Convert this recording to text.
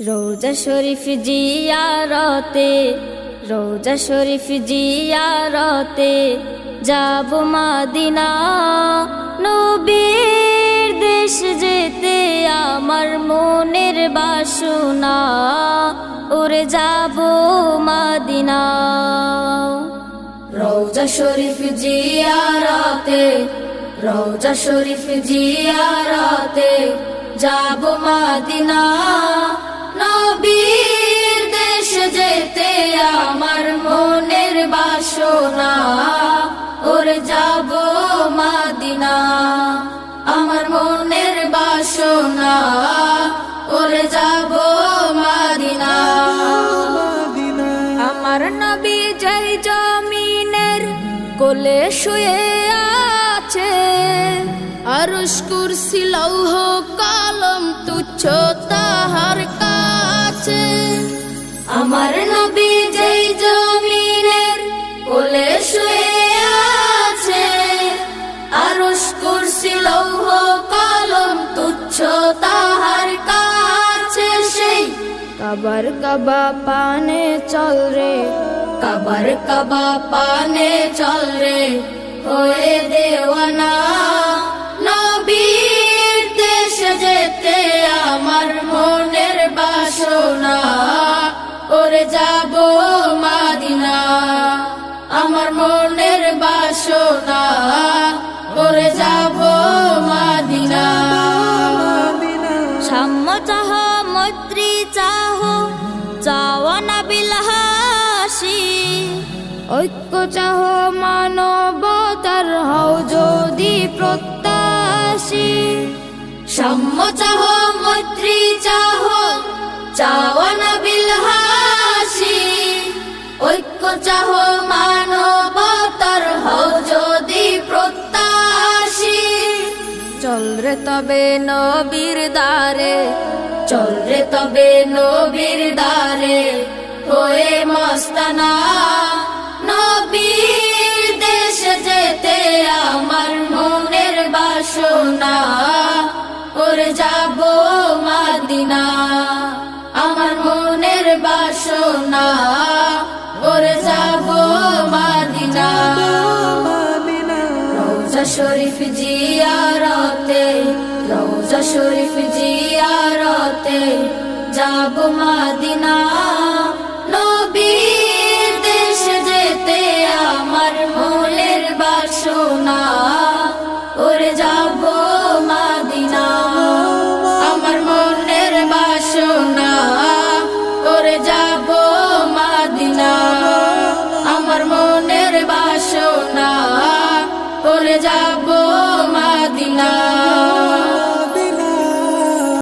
রোজা শরীফ জিয়ারতে, রোজা শরীফ জিয়ারতে যাব মদিনা। নবীর দেশ যেতে আমার মনের বাসনা, ওরে যাব মদিনা। রোজা শরীফ জিয়ারতে, রোজা শরীফ জিয়ারতে যাব মদিনা। নবীর দেশ যেতে আমার মনের বাসনা, ওরে যাব মদিনা। আমার মনের বাসনা, ওরে যাব মদিনা। আমার নবী যেই জমিনের কোলে শুয়ে আছে, আরশ কুরসি লৌহ কলম তুচ্ছ তাহার কাছে। আমার নবী যেই জমিনের কোলে শুয়ে আছে, আরশ কুরসি লৌহ কলম তুচ্ছ তাহার কাছে। সেই কাবার কাবা পানে চল রে, কাবার কাবা পানে চল রে হয়ে দেওয়ানা। নবীর দেশ যেতে আমার মনের বাসনা, ওরে যাব মদিনা। আমার মনের বাসনা, ওরে যাব মদিনা। সাম্য চাহ মৈত্রী চাহ চাওয়া না বিলাসী, ঐক্য চাহ মানবতার হও যদি প্রত্যাশী। সাম্য চাহ মৈত্রী চাহ চাওয়া না বিলাসী, ঐক্য চাহ মানবতার হও যদি প্রত্যাশী। চল রে তবে নবীর দ্বারে, চল রে তবে নবীর দ্বারে হয়ে মস্তানা। নবীর দেশ যেতে আমার মনের বাসনা, ওরে যাব মদিনা। আমার মনের বাসনা, ওরে যাব মদিনা। রোজা শরীফ জিয়ারতে, রোজা শরীফ জিয়ারতে যাব মদিনা। নবীর দেশ যেতে আমার মনের বাসনা, ওরে যাব মদিনা। আমার মনের বাসনা, ওরে যাব মদিনা। আমার মনের বাসনা, ওরে যাব